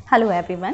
Hello everyone,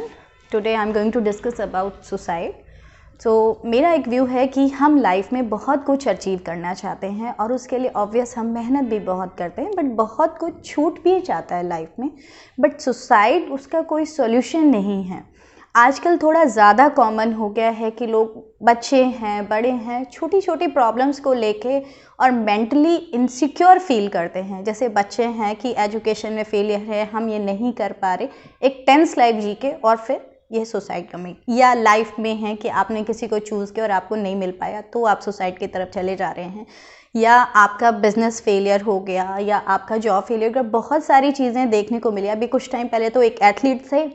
today I am going to discuss about suicide. मेरा एक view है कि हम लाइफ में बहुत कुछ अचीव करना चाहते हैं और उसके लिए ऑब्वियस हम मेहनत भी बहुत करते हैं, बट बहुत कुछ छूट भी जाता है लाइफ में। बट सुसाइड उसका कोई सॉल्यूशन नहीं है। आजकल थोड़ा ज़्यादा कॉमन हो गया है कि लोग, बच्चे हैं, बड़े हैं, छोटी छोटी प्रॉब्लम्स को लेके और मेंटली इनसिक्योर फील करते हैं। जैसे बच्चे हैं कि एजुकेशन में फेलियर है, हम ये नहीं कर पा रहे, एक टेंस लाइफ जी के और फिर ये सुसाइड कमिट, या लाइफ में है कि आपने किसी को चूज़ किया और आपको नहीं मिल पाया तो आप सुसाइड की तरफ चले जा रहे हैं, या आपका बिजनेस फेलियर हो गया, या आपका जॉब फेलियर हो गया। बहुत सारी चीज़ें देखने को मिली। अभी कुछ टाइम पहले तो एक एथलीट थे,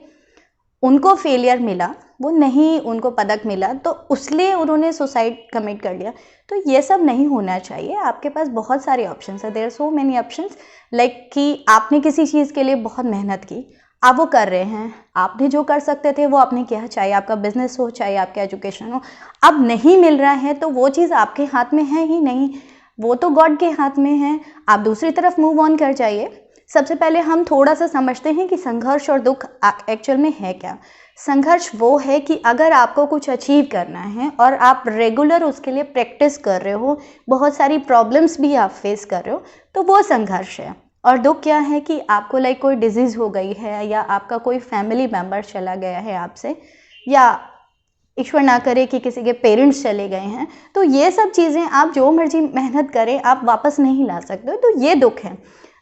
उनको फेलियर मिला, वो नहीं, उनको पदक मिला तो उसलिए उन्होंने सुसाइड कमिट कर लिया। तो ये सब नहीं होना चाहिए। आपके पास बहुत सारे ऑप्शंस है, there are so many options. Like कि आपने किसी चीज़ के लिए बहुत मेहनत की, आप वो कर रहे हैं, आपने जो कर सकते थे वो आपने किया, चाहे आपका बिजनेस हो, चाहे आपका एजुकेशन हो। अब नहीं मिल रहा है तो वो चीज़ आपके हाथ में है ही नहीं, वो तो गॉड के हाथ में है। आप दूसरी तरफ मूव ऑन कर जाइए। सबसे पहले हम थोड़ा सा समझते हैं कि संघर्ष और दुख एक्चुअल में है क्या। संघर्ष वो है कि अगर आपको कुछ अचीव करना है और आप रेगुलर उसके लिए प्रैक्टिस कर रहे हो, बहुत सारी प्रॉब्लम्स भी आप फेस कर रहे हो, तो वो संघर्ष है। और दुख क्या है कि आपको लाइक कोई डिजीज़ हो गई है, या आपका कोई फैमिली मेम्बर चला गया है आपसे, या ईश्वर ना करे कि किसी के पेरेंट्स चले गए हैं। तो ये सब चीज़ें आप जो मर्जी मेहनत करें आप वापस नहीं ला सकते, तो ये दुख है।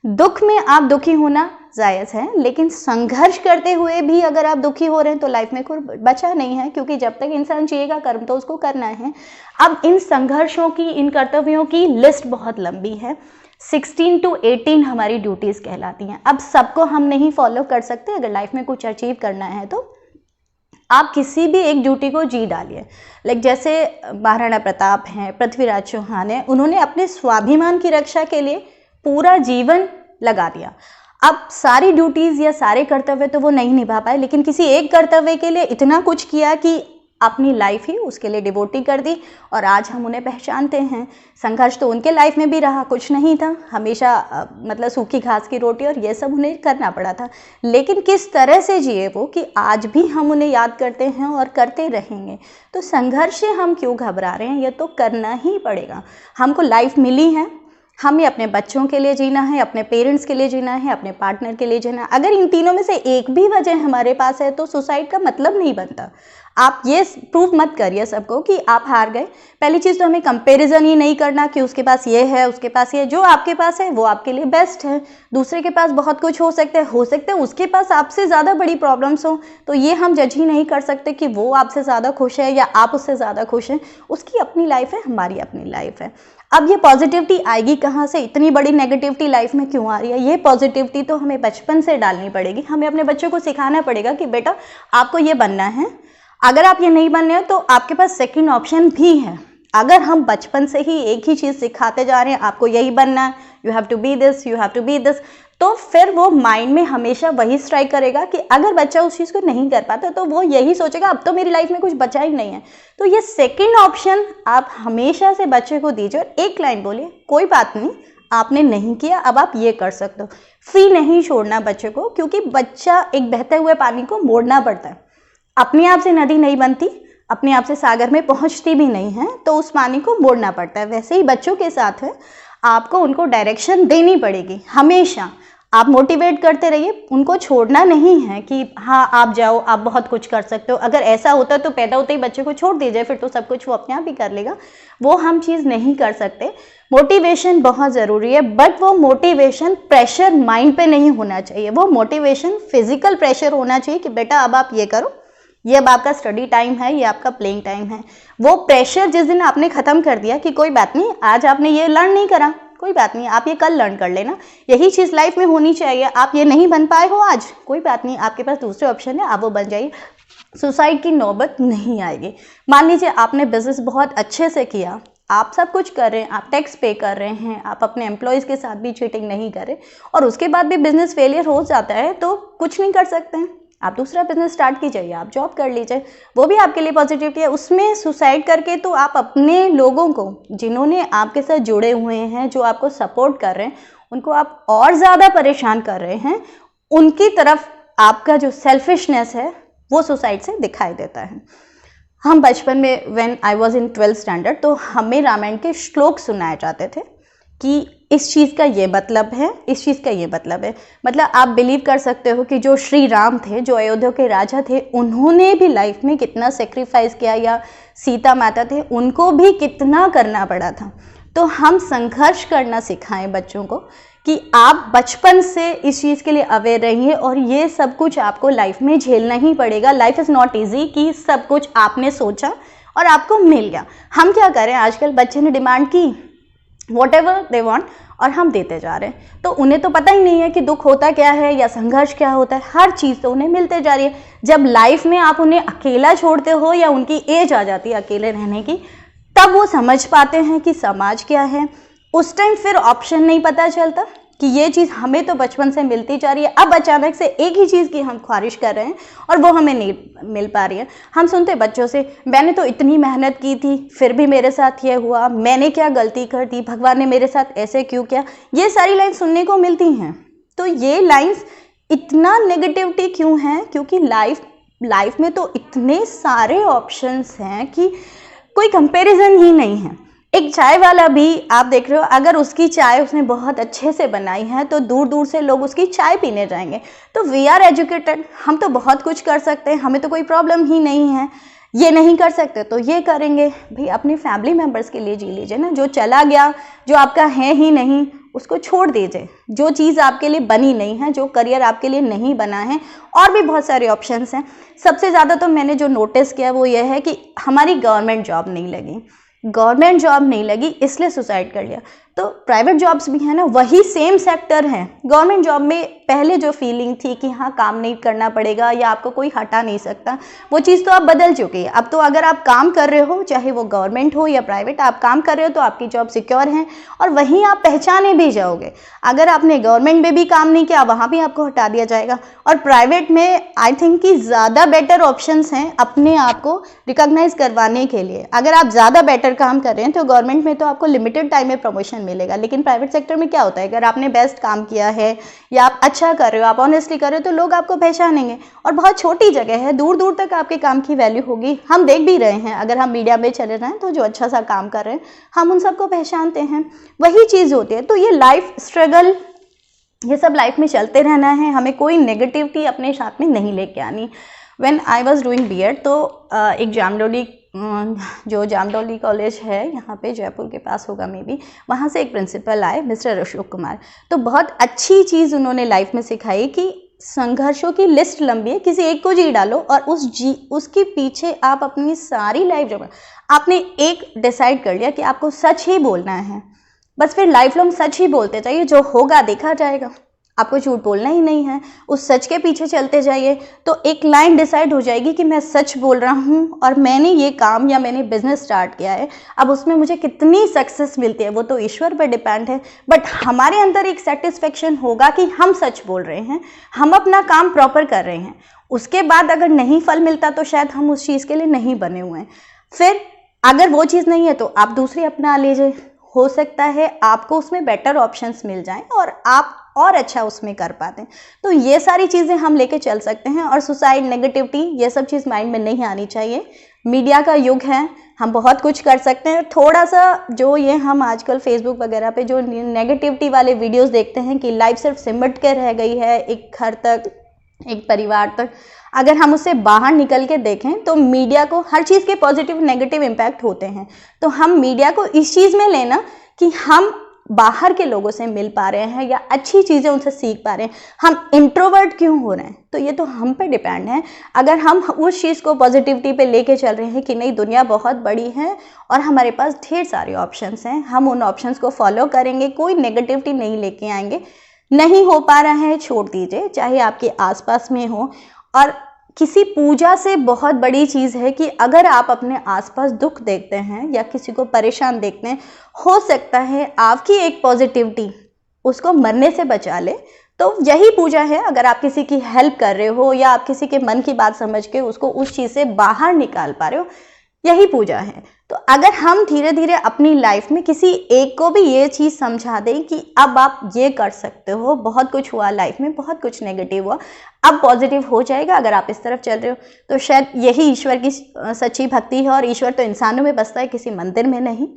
दुख में आप दुखी होना जायज़ है, लेकिन संघर्ष करते हुए भी अगर आप दुखी हो रहे हैं तो लाइफ में कोई बचा नहीं है, क्योंकि जब तक इंसान जिएगा कर्म तो उसको करना है। अब इन संघर्षों की, इन कर्तव्यों की लिस्ट बहुत लंबी है। 16 to 18 हमारी ड्यूटीज़ कहलाती हैं। अब सबको हम नहीं फॉलो कर सकते। अगर लाइफ में कुछ अचीव करना है तो आप किसी भी एक ड्यूटी को जी डालिए। लाइक जैसे महाराणा प्रताप हैं, पृथ्वीराज चौहान हैं, उन्होंने अपने स्वाभिमान की रक्षा के लिए पूरा जीवन लगा दिया। अब सारी ड्यूटीज़ या सारे कर्तव्य तो वो नहीं निभा पाए, लेकिन किसी एक कर्तव्य के लिए इतना कुछ किया कि अपनी लाइफ ही उसके लिए डिवोटी कर दी, और आज हम उन्हें पहचानते हैं। संघर्ष तो उनके लाइफ में भी रहा, कुछ नहीं था, हमेशा मतलब सूखी घास की रोटी और ये सब उन्हें करना पड़ा था। लेकिन किस तरह से जिए वो कि आज भी हम उन्हें याद करते हैं और करते रहेंगे। तो संघर्ष से हम क्यों घबरा रहे हैं, ये तो करना ही पड़ेगा। हमको लाइफ मिली है, हमें अपने बच्चों के लिए जीना है, अपने पेरेंट्स के लिए जीना है, अपने पार्टनर के लिए जीना है। अगर इन तीनों में से एक भी वजह हमारे पास है तो सुसाइड का मतलब नहीं बनता। आप ये प्रूव मत करिए सबको कि आप हार गए। पहली चीज़ तो हमें कंपैरिजन ही नहीं करना कि उसके पास ये है, उसके पास ये। जो आपके पास है वो आपके लिए बेस्ट है। दूसरे के पास बहुत कुछ हो सकता है उसके पास आपसे ज़्यादा बड़ी प्रॉब्लम्स हो, तो ये हम जज ही नहीं कर सकते कि वो आपसे ज़्यादा खुश है या आप उससे ज़्यादा खुश हैं। उसकी अपनी लाइफ है, हमारी अपनी लाइफ है। अब ये पॉजिटिविटी आएगी कहाँ से? इतनी बड़ी नेगेटिविटी लाइफ में क्यों आ रही है? ये पॉजिटिविटी तो हमें बचपन से डालनी पड़ेगी। हमें अपने बच्चों को सिखाना पड़ेगा कि बेटा आपको ये बनना है। अगर आप ये नहीं बन रहे हो तो आपके पास सेकंड ऑप्शन भी है। अगर हम बचपन से ही एक ही चीज़ सिखाते जा रहे हैं, आपको यही बनना है, you have to be this, you have to be this, तो फिर वो माइंड में हमेशा वही स्ट्राइक करेगा कि अगर बच्चा उस चीज़ को नहीं कर पाता तो वो यही सोचेगा अब तो मेरी लाइफ में कुछ बचा ही नहीं है। तो ये सेकंड ऑप्शन आप हमेशा से बच्चे को दीजिए और एक लाइन बोलिए, कोई बात नहीं, आपने नहीं किया, अब आप ये कर सकते हो। फ्री नहीं छोड़ना बच्चे को, क्योंकि बच्चा एक बहते हुए पानी को मोड़ना पड़ता है। अपने आप से नदी नहीं बनती, अपने आप से सागर में पहुंचती भी नहीं है, तो उस पानी को मोड़ना पड़ता है। वैसे ही बच्चों के साथ है, आपको उनको डायरेक्शन देनी पड़ेगी। हमेशा आप मोटिवेट करते रहिए, उनको छोड़ना नहीं है कि हाँ आप जाओ, आप बहुत कुछ कर सकते हो। अगर ऐसा होता तो पैदा होते ही बच्चे को छोड़ दीजिए, फिर तो सब कुछ वो अपने आप ही कर लेगा। वो हम चीज़ नहीं कर सकते। मोटिवेशन बहुत ज़रूरी है, बट वो मोटिवेशन प्रेशर माइंड पे नहीं होना चाहिए। वो मोटिवेशन फिजिकल प्रेशर होना चाहिए कि बेटा अब आप ये करो, ये अब आपका स्टडी टाइम है, ये आपका प्लेइंग टाइम है। वो प्रेशर जिस दिन आपने ख़त्म कर दिया कि कोई बात नहीं, आज आपने ये लर्न नहीं करा, कोई बात नहीं, आप ये कल लर्न कर लेना, यही चीज़ लाइफ में होनी चाहिए। आप ये नहीं बन पाए हो आज, कोई बात नहीं, आपके पास दूसरे ऑप्शन है, आप वो बन जाइए। सुसाइड की नौबत नहीं आएगी। मान लीजिए आपने बिजनेस बहुत अच्छे से किया, आप सब कुछ कर रहे हैं, आप टैक्स पे कर रहे हैं, आप अपने एम्प्लॉयज़ के साथ भी चीटिंग नहीं कर रहे, और उसके बाद भी बिजनेस फेलियर हो जाता है तो कुछ नहीं कर सकते हैं। आप दूसरा बिजनेस स्टार्ट कीजिए, आप जॉब कर लीजिए, वो भी आपके लिए पॉजिटिविटी है। उसमें सुसाइड करके तो आप अपने लोगों को, जिन्होंने आपके साथ जुड़े हुए हैं, जो आपको सपोर्ट कर रहे हैं, उनको आप और ज़्यादा परेशान कर रहे हैं। उनकी तरफ आपका जो सेल्फिशनेस है वो सुसाइड से दिखाई देता है। हम बचपन में when I was in 12th standard तो हमें रामायण के श्लोक सुनाए जाते थे कि इस चीज़ का ये मतलब है, इस चीज़ का ये मतलब है। मतलब आप बिलीव कर सकते हो कि जो श्री राम थे, जो अयोध्या के राजा थे, उन्होंने भी लाइफ में कितना सेक्रीफाइस किया, या सीता माता थे उनको भी कितना करना पड़ा था। तो हम संघर्ष करना सिखाएं बच्चों को कि आप बचपन से इस चीज़ के लिए अवेयर रहिए और ये सब कुछ आपको लाइफ में झेलना ही पड़ेगा। लाइफ इज़ नॉट ईजी कि सब कुछ आपने सोचा और आपको मिल गया। हम क्या करें, आजकल बच्चे ने डिमांड की वॉट एवर दे वॉन्ट और हम देते जा रहे हैं, तो उन्हें तो पता ही नहीं है कि दुख होता क्या है या संघर्ष क्या होता है। हर चीज़ तो उन्हें मिलते जा रही है। जब लाइफ में आप उन्हें अकेला छोड़ते हो या उनकी एज आ जाती है अकेले रहने की, तब वो समझ पाते हैं कि समाज क्या है। उस टाइम फिर ऑप्शन नहीं पता चलता कि ये चीज़ हमें तो बचपन से मिलती जा रही है, अब अचानक से एक ही चीज़ की हम ख्वाहिश कर रहे हैं और वो हमें नहीं मिल पा रही है। हम सुनते बच्चों से, मैंने तो इतनी मेहनत की थी फिर भी मेरे साथ ये हुआ, मैंने क्या गलती कर दी, भगवान ने मेरे साथ ऐसे क्यों किया। ये सारी लाइन सुनने को मिलती हैं। तो ये लाइन्स इतना नेगेटिविटी क्यों है? क्योंकि लाइफ में तो इतने सारे ऑप्शंस हैं कि कोई कंपैरिजन ही नहीं है। एक चाय वाला भी आप देख रहे हो, अगर उसकी चाय उसने बहुत अच्छे से बनाई है तो दूर दूर से लोग उसकी चाय पीने जाएंगे। तो वी आर एजुकेटेड, हम तो बहुत कुछ कर सकते हैं, हमें तो कोई प्रॉब्लम ही नहीं है। ये नहीं कर सकते तो ये करेंगे। भाई अपनी फैमिली मेम्बर्स के लिए जी लीजिए ना। जो चला गया, जो आपका है ही नहीं, उसको छोड़ दीजिए। जो चीज़ आपके लिए बनी नहीं है, जो करियर आपके लिए नहीं बना है, और भी बहुत सारे ऑप्शंस हैं। सबसे ज़्यादा तो मैंने जो नोटिस किया वो ये है कि हमारी गवर्नमेंट जॉब नहीं लगी, गवर्नमेंट जॉब नहीं लगी इसलिए सुसाइड कर लिया। तो प्राइवेट जॉब्स भी है ना, वही सेम सेक्टर है। गवर्नमेंट जॉब में पहले जो फीलिंग थी कि हाँ काम नहीं करना पड़ेगा या आपको कोई हटा नहीं सकता, वो चीज़ तो अब बदल चुकी है। अब तो अगर आप काम कर रहे हो, चाहे वो गवर्नमेंट हो या प्राइवेट, आप काम कर रहे हो तो आपकी जॉब सिक्योर है और वहीं आप पहचाने भी जाओगे। अगर आपने गवर्नमेंट में भी काम नहीं किया, वहाँ भी आपको हटा दिया जाएगा। और प्राइवेट में आई थिंक कि ज़्यादा बेटर ऑप्शंस हैं अपने आप को रिकॉग्नाइज करवाने के लिए। अगर आप ज़्यादा बेटर काम कर रहे हैं तो गवर्नमेंट में तो आपको लिमिटेड टाइम में प्रमोशन मिलेगा, लेकिन प्राइवेट सेक्टर में क्या होता है, अगर आपने बेस्ट काम किया है या आप अच्छा कर रहे हो, आप ऑनेस्टली कर रहे हो, तो लोग आपको पहचानेंगे। और बहुत छोटी जगह है, दूर दूर तक आपके काम की वैल्यू होगी। हम देख भी रहे हैं, अगर हम मीडिया में चले जाएं तो जो अच्छा सा काम कर रहे हैं हम उन सबको पहचानते हैं। वही चीज़ होती है। तो ये लाइफ स्ट्रगल, ये सब लाइफ में चलते रहना है, हमें कोई नेगेटिविटी अपने साथ में नहीं लेके आनी। When I was doing B Ed तो एक जामडौली कॉलेज है यहाँ पे जयपुर के पास होगा मे बी, वहाँ से एक प्रिंसिपल आए मिस्टर अशोक कुमार। तो बहुत अच्छी चीज़ उन्होंने लाइफ में सिखाई कि संघर्षों की लिस्ट लंबी है, किसी एक को जी डालो और उसके पीछे आप अपनी सारी लाइफ जो आपने एक डिसाइड कर लिया कि आपको सच ही बोलना है, बस फिर लाइफ लॉन्ग सच ही बोलते जाइए। जो होगा देखा जाएगा, आपको झूठ बोलना ही नहीं है, उस सच के पीछे चलते जाइए। तो एक लाइन डिसाइड हो जाएगी कि मैं सच बोल रहा हूँ और मैंने ये काम या मैंने बिजनेस स्टार्ट किया है, अब उसमें मुझे कितनी सक्सेस मिलती है वो तो ईश्वर पर डिपेंड है। बट हमारे अंदर एक सेटिस्फेक्शन होगा कि हम सच बोल रहे हैं, हम अपना काम प्रॉपर कर रहे हैं। उसके बाद अगर नहीं फल मिलता तो शायद हम उस चीज़ के लिए नहीं बने हुए हैं। फिर अगर वो चीज़ नहीं है तो आप दूसरी अपना लीजिए। हो सकता है आपको उसमें बेटर ऑप्शंस मिल जाएं और आप और अच्छा उसमें कर पाते हैं। तो ये सारी चीज़ें हम लेके चल सकते हैं। और सुसाइड, नेगेटिविटी, ये सब चीज़ माइंड में नहीं आनी चाहिए। मीडिया का युग है, हम बहुत कुछ कर सकते हैं। थोड़ा सा जो ये हम आजकल फेसबुक वगैरह पे जो नेगेटिविटी वाले वीडियोस देखते हैं कि लाइफ सिर्फ सिमट के रह गई है एक घर तक, एक परिवार तक, अगर हम उससे बाहर निकल के देखें तो मीडिया को हर चीज़ के पॉजिटिव नेगेटिव इम्पैक्ट होते हैं। तो हम मीडिया को इस चीज़ में लेना कि हम बाहर के लोगों से मिल पा रहे हैं या अच्छी चीज़ें उनसे सीख पा रहे हैं। हम इंट्रोवर्ट क्यों हो रहे हैं तो ये तो हम पे डिपेंड है। अगर हम उस चीज़ को पॉजिटिविटी पे लेके चल रहे हैं कि नहीं दुनिया बहुत बड़ी है और हमारे पास ढेर सारे ऑप्शंस हैं, हम उन ऑप्शंस को फॉलो करेंगे, कोई नेगेटिविटी नहीं लेके आएंगे। नहीं हो पा रहा है छोड़ दीजिए, चाहे आपके आसपास में हो। और किसी पूजा से बहुत बड़ी चीज़ है कि अगर आप अपने आसपास दुख देखते हैं या किसी को परेशान देखते हैं, हो सकता है आपकी एक पॉजिटिविटी उसको मरने से बचा ले। तो यही पूजा है। अगर आप किसी की हेल्प कर रहे हो या आप किसी के मन की बात समझ के उसको उस चीज़ से बाहर निकाल पा रहे हो, यही पूजा है। तो अगर हम धीरे धीरे अपनी लाइफ में किसी एक को भी ये चीज़ समझा दें कि अब आप ये कर सकते हो, बहुत कुछ हुआ लाइफ में, बहुत कुछ नेगेटिव हुआ, अब पॉजिटिव हो जाएगा अगर आप इस तरफ चल रहे हो, तो शायद यही ईश्वर की सच्ची भक्ति है। और ईश्वर तो इंसानों में बसता है, किसी मंदिर में नहीं।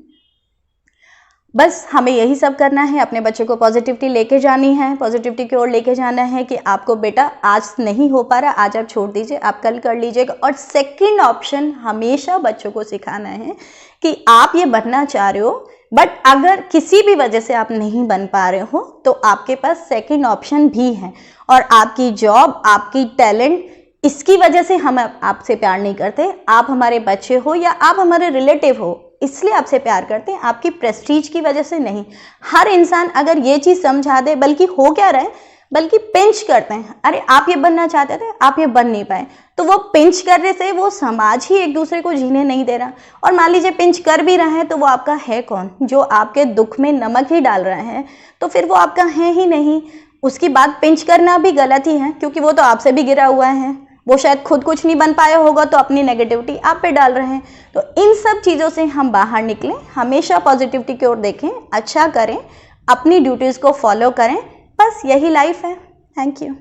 बस हमें यही सब करना है, अपने बच्चे को पॉजिटिविटी लेके जानी है, पॉजिटिविटी की ओर लेके जाना है कि आपको बेटा आज नहीं हो पा रहा, आज आप छोड़ दीजिए, आप कल कर लीजिएगा। और सेकंड ऑप्शन हमेशा बच्चों को सिखाना है कि आप ये बनना चाह रहे हो, बट अगर किसी भी वजह से आप नहीं बन पा रहे हो तो आपके पास सेकंड ऑप्शन भी है। और आपकी जॉब, आपकी टैलेंट, इसकी वजह से हम आपसे प्यार नहीं करते। आप हमारे बच्चे हो या आप हमारे रिलेटिव हो, इसलिए आपसे प्यार करते हैं, आपकी प्रेस्टीज की वजह से नहीं। हर इंसान अगर ये चीज़ समझा दे, बल्कि हो क्या रहा है, बल्कि पिंच करते हैं, अरे आप ये बनना चाहते थे, आप ये बन नहीं पाए, तो वो पिंच करने से वो समाज ही एक दूसरे को जीने नहीं दे रहा। और मान लीजिए पिंच कर भी रहा है तो वो आपका है कौन? जो आपके दुख में नमक ही डाल रहा है, तो फिर वो आपका है ही नहीं। उसकी बात पिंच करना भी गलत ही है, क्योंकि वो तो आपसे भी गिरा हुआ है, वो शायद खुद कुछ नहीं बन पाया होगा, तो अपनी नेगेटिविटी आप पे डाल रहे हैं। तो इन सब चीज़ों से हम बाहर निकलें, हमेशा पॉजिटिविटी की ओर देखें, अच्छा करें, अपनी ड्यूटीज़ को फॉलो करें, बस यही लाइफ है। Thank you.